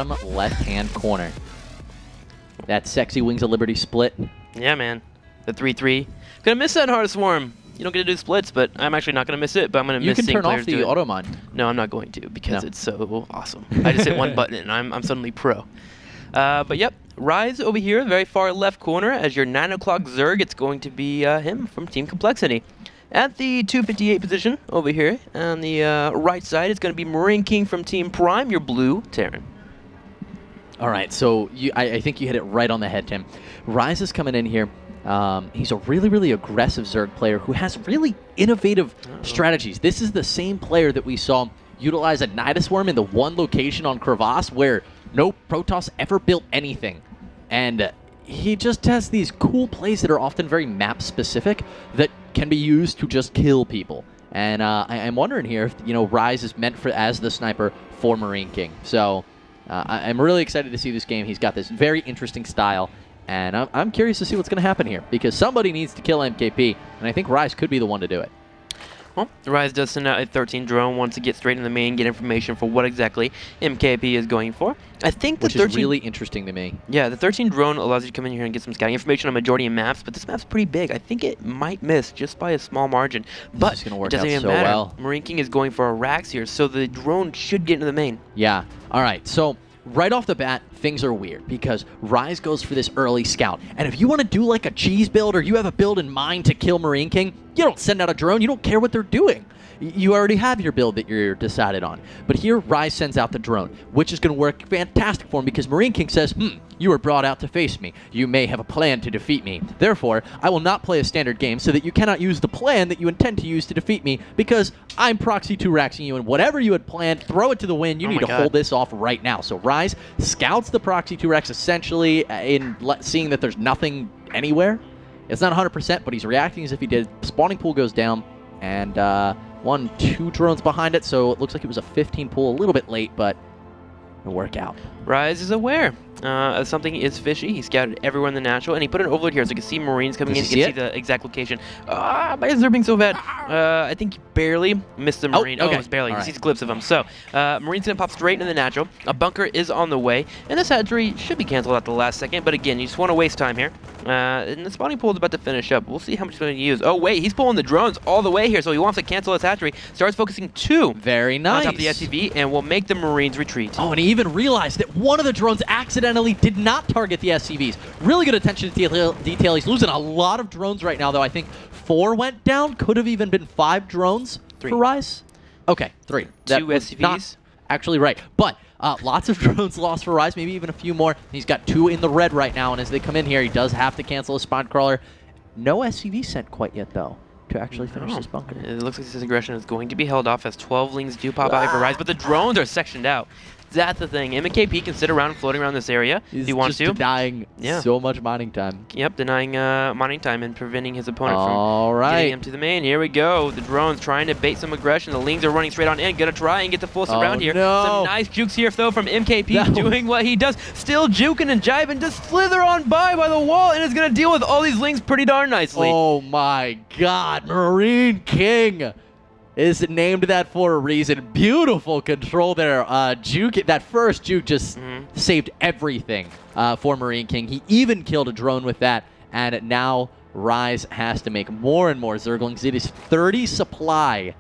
bottom left-hand corner. That sexy Wings of Liberty split. Yeah, man. The 3-3. Gonna miss that hard swarm. You don't get to do splits, but I'm actually not gonna miss it. But I'm gonna miss seeing players do it. You can turn off the auto mine. No, I'm not going to because it's so awesome. I just hit one button and I'm suddenly pro. But yep, Rise over here, very far left corner as your 9 o'clock Zerg. It's going to be him from Team Complexity. At the 258 position over here on the right side, it's going to be Marine King from Team Prime, your blue Terran. All right, so I think you hit it right on the head, Tim. Rise is coming in here. He's a really, really aggressive Zerg player who has really innovative strategies. This is the same player that we saw utilize a Nidus Worm in the one location on Crevasse where no Protoss ever built anything. And he just has these cool plays that are often very map-specific that can be used to just kill people. And I'm wondering here if, you know, Rise is meant for as the sniper for Marine King. So I'm really excited to see this game. He's got this very interesting style. And I'm curious to see what's going to happen here because somebody needs to kill MKP. And I think Rise could be the one to do it. Well, Rise does send out a 13 drone, wants to get straight in the main, get information for what exactly MKP is going for. I think the 13 is really interesting to me. Yeah, the 13 drone allows you to come in here and get some scouting information on majority of maps, but this map's pretty big. I think it might miss just by a small margin. But it's going to work it doesn't out even so matter. well. Marine King is going for a Rax here, so the drone should get into the main. Yeah. All right. So right off the bat, things are weird because Rise goes for this early scout. And if you want to do like a cheese build or you have a build in mind to kill Marine King, you don't send out a drone. You don't care what they're doing. You already have your build that you're decided on. But here, Rise sends out the drone, which is going to work fantastic for him because Marine King says, you were brought out to face me. You may have a plan to defeat me. Therefore, I will not play a standard game so that you cannot use the plan that you intend to use to defeat me because I'm proxy 2-raxing you, and whatever you had planned, throw it to the wind. You need to hold this off right now. So Rise scouts the proxy 2-rax essentially in seeing that there's nothing anywhere. It's not 100%, but he's reacting as if he did. Spawning pool goes down, and 2 drones behind it, so it looks like it was a 15 pool, a little bit late, but it'll work out. Rise is aware something is fishy. He scouted everywhere in the natural, and he put an overload here so you can see Marines coming in. You can see the exact location. My is being so bad. I think he barely missed the Marine. Oh, it's barely. He sees clips of him. So, Marine's going to pop straight into the natural. A bunker is on the way, and this hatchery should be canceled at the last second, but again, you just want to waste time here. And the spawning pool is about to finish up. We'll see how much he's going to use. Oh, wait, he's pulling the drones all the way here, so he wants to cancel his hatchery. Starts focusing 2 very nice on top of the SCV, and will make the Marines retreat. Oh, and he even realized that one of the drones accidentally did not target the SCVs. Really good attention to detail. He's losing a lot of drones right now, though. I think 4 went down. Could have even been 5 drones 3 for Rise. Okay, 3. 2 SCVs. Not actually right, but lots of drones lost for Rise, maybe even a few more. He's got 2 in the red right now, and as they come in here, he does have to cancel a spawn crawler. No SCV sent quite yet, though, to actually finish this bunker. It looks like this aggression is going to be held off as 12 lings do pop out for Rise, but the drones are sectioned out. That's the thing. MKP can sit around floating around this area if he wants to. He's denying so much mining time. Yep, denying mining time and preventing his opponent from getting him to the main. Here we go. The drone's trying to bait some aggression. The lings are running straight on in. Gonna try and get the full surround here. Some nice jukes here, though, from MKP doing what he does. Still juking and jiving. Just slither on by the wall, and is gonna deal with all these lings pretty darn nicely. Oh my God, Marine King is named that for a reason. Beautiful control there. Juke, that first juke just saved everything for Marine King. He even killed a drone with that, and now Rise has to make more and more Zerglings. It is 30 supply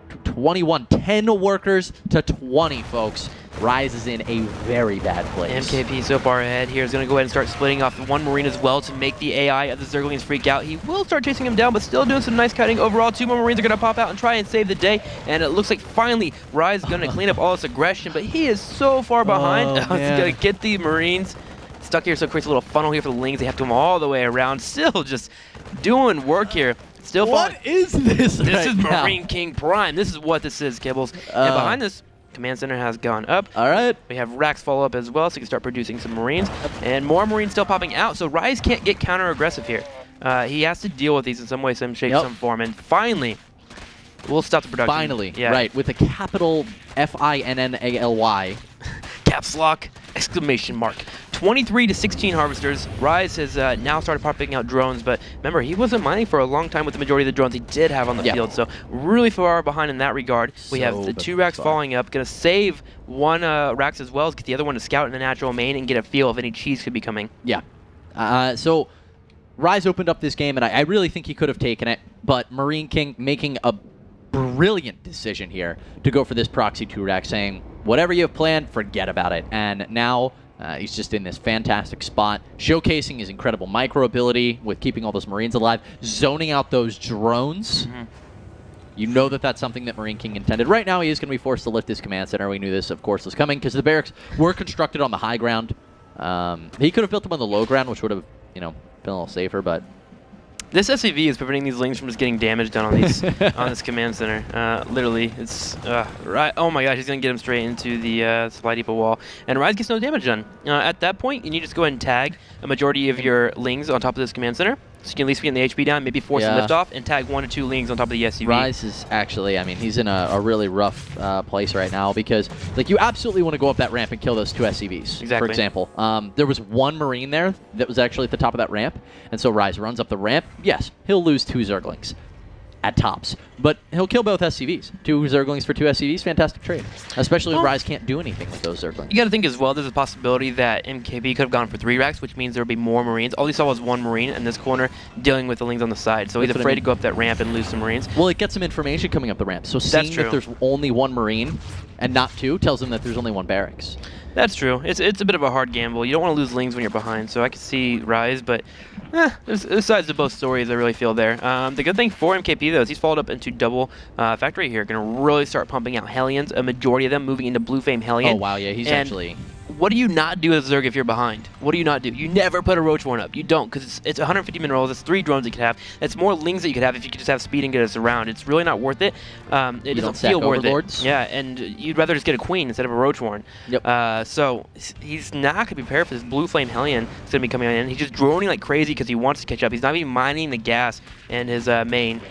to 21. 10 workers to 20, folks. Rise is in a very bad place. MKP so far ahead here is going to go ahead and start splitting off one Marine as well to make the AI of the Zerglings freak out. He will start chasing him down, but still doing some nice cutting. Overall, 2 more Marines are going to pop out and try and save the day, and it looks like finally Rise is going to clean up all this aggression, but he is so far behind. He's going to get the Marines stuck here, so it creates a little funnel here for the Lings. They have to come all the way around. Still just doing work here. Still fun. What is this? This is Marine King Prime. This is what this is, Kibbles. And behind this, Command Center has gone up. All right. We have Rax follow up as well, so you can start producing some Marines. And more Marines still popping out, so Rise can't get counter-aggressive here. He has to deal with these in some way, some shape, some form. And finally, we'll stop the production. Finally, right, with a capital F-I-N-N-A-L-Y. caps lock, exclamation mark. 23 to 16 harvesters. Rise has now started popping out drones, but remember, he wasn't mining for a long time with the majority of the drones he did have on the field, so really far behind in that regard. We have the 2 racks falling up, going to save 1 racks as well as get the other one to scout in the natural main and get a feel if any cheese could be coming. Yeah. So Rise opened up this game, and I really think he could have taken it, but Marine King making a brilliant decision here to go for this proxy 2-rack, saying, whatever you have planned, forget about it. And now he's just in this fantastic spot, showcasing his incredible micro ability with keeping all those Marines alive, zoning out those drones. You know that that's something that Marine King intended. Right now, he is going to be forced to lift his command center. We knew this, of course, was coming because the barracks were constructed on the high ground. He could have built them on the low ground, which would have, been a little safer, but this SCV is preventing these lings from just getting damage done on these on this command center. Literally, it's right. Oh my gosh, he's gonna get him straight into the supply depot wall, and Rise gets no damage done. At that point, you need to just go ahead and tag a majority of your lings on top of this command center, so you can at least get the HP down, maybe force a lift off, and tag 1 to 2 lings on top of the SCV. Rise is actually, he's in a really rough place right now because, you absolutely want to go up that ramp and kill those 2 SCVs, exactly. for example. There was 1 Marine there that was actually at the top of that ramp, and so Rise runs up the ramp. Yes, he'll lose 2 Zerglings at tops, but he'll kill both SCVs. 2 Zerglings for 2 SCVs, fantastic trade. Especially when Rise can't do anything with those Zerglings. You got to think as well, there's a possibility that MKP could have gone for 3 racks, which means there would be more Marines. All he saw was 1 Marine in this corner dealing with the lings on the side, so he's afraid to go up that ramp and lose some Marines. Well, it gets some information coming up the ramp, so seeing that there's only 1 Marine and not 2 tells him that there's only 1 barracks. That's true. It's a bit of a hard gamble. You don't want to lose lings when you're behind, so I can see Rise, but there's sides to both stories I really feel there. The good thing for MKP, though, is he's followed up into double factory here. Going to really start pumping out Hellions, a majority of them moving into Blue Flame Hellion. Oh, wow, yeah, he's actually... What do you not do as a Zerg if you're behind? What do you not do? You never put a Roach Warren up. You don't, because it's 150 minerals. It's 3 drones you could have. It's more lings that you could have if you could just have speed and get us around. It's really not worth it. It doesn't feel worth it. Yeah, and you'd rather just get a Queen instead of a Roach Warren. Yep. So he's not going to be prepared for this Blue Flame Hellion. It's going to be coming in. He's just droning like crazy because he wants to catch up. He's not even mining the gas in his main.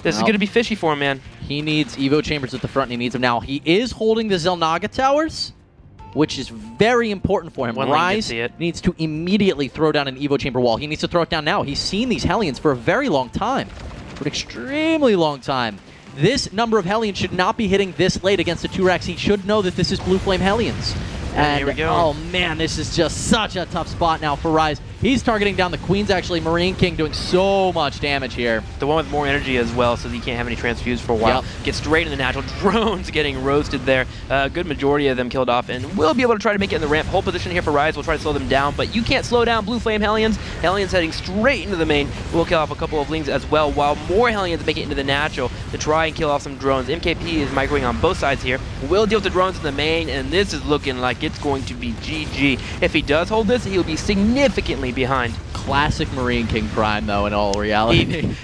This is going to be fishy for him, man. He needs Evo Chambers at the front, and he needs them now. He is holding the Zelnaga towers, which is very important for him. Rise needs to immediately throw down an Evo Chamber wall. He needs to throw it down now. He's seen these Hellions for a very long time. For an extremely long time. This number of Hellions should not be hitting this late against the 2 racks. He should know that this is Blue Flame Hellions. And here we go. Oh man, this is just such a tough spot now for Rise. He's targeting down the Queens, actually. Marine King doing so much damage here. The one with more energy as well, so he can't have any transfuse for a while. Gets straight in the natural. Drones getting roasted there. Good majority of them killed off, and we'll be able to try to make it in the ramp. Whole position here for Rise. We'll try to slow them down, but you can't slow down Blue Flame Hellions. Hellions heading straight into the main. We'll kill off a couple of lings as well, while more Hellions make it into the natural to try and kill off some drones. MKP is microing on both sides here. We'll deal with the drones in the main, and this is looking like it's going to be GG. If he does hold this, he'll be significantly behind. Classic Marine King Prime, though, in all reality.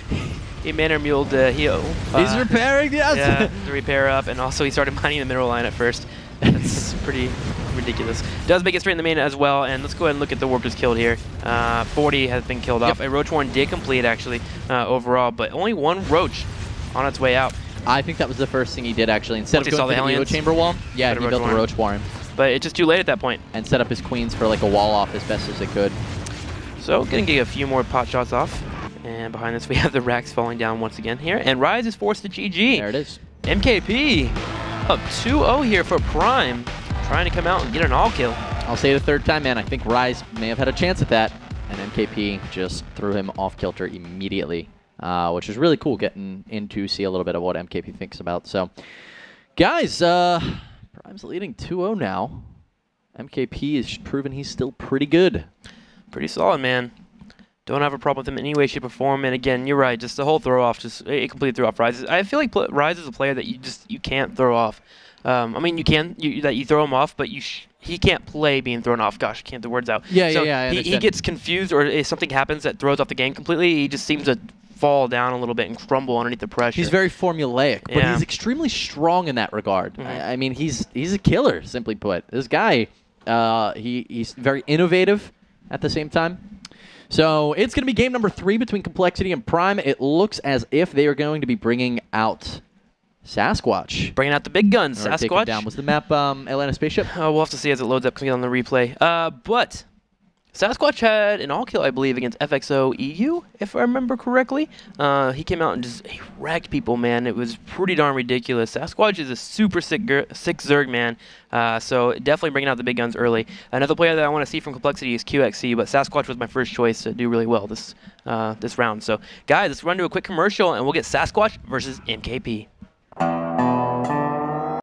He manner-muled he's repairing, yes! Yeah, to repair up, and also he started mining the mineral line at first. That's pretty ridiculous. Does make it straight in the main as well, and let's go ahead and look at the warpers killed here. 40 has been killed off. A Roach Warren did complete, actually, overall, but only 1 Roach on its way out. I think that was the first thing he did, actually. Instead of going to the Evo Chamber wall, he built the Roach Warren. But it's just too late at that point. And set up his Queens for like a wall off as best as they could. So, gonna get a few more pot shots off. And behind this, we have the racks falling down once again here. And Rise is forced to GG. There it is. MKP up 2-0 here for Prime. Trying to come out and get an all kill. I'll say the 3rd time, man. I think Rise may have had a chance at that. And MKP just threw him off kilter immediately. Which is really cool, getting in to see a little bit of what MKP thinks about. So, guys, Prime's leading 2-0 now. MKP has proven he's still pretty good. Pretty solid, man. Don't have a problem with him in any way, shape, or form. And again, you're right. Just the whole throw off, just a complete throw off. Rise. I feel like Rise is a player that you can't throw off. I mean, you can you throw him off, but he can't play being thrown off. Gosh, I can't get the words out. Yeah. He gets confused, or if something happens that throws off the game completely, he just seems to fall down a little bit and crumble underneath the pressure. He's very formulaic, but he's extremely strong in that regard. I mean, he's a killer, simply put. This guy, he's very innovative at the same time. So it's going to be game number 3 between Complexity and Prime. It looks as if they are going to be bringing out Sasquatch. Bringing out the big guns. All right, take him Sasquatch. down. Was the map Atlanta Spaceship? We'll have to see as it loads up on the replay. But Sasquatch had an all-kill, I believe, against FXO EU, if I remember correctly. He came out and just wrecked people, man. It was pretty darn ridiculous. Sasquatch is a super sick Zerg, man. So definitely bringing out the big guns early. Another player that I want to see from Complexity is QXC, but Sasquatch was my first choice to do really well this round. So, guys, let's run to a quick commercial, and we'll get Sasquatch versus MKP.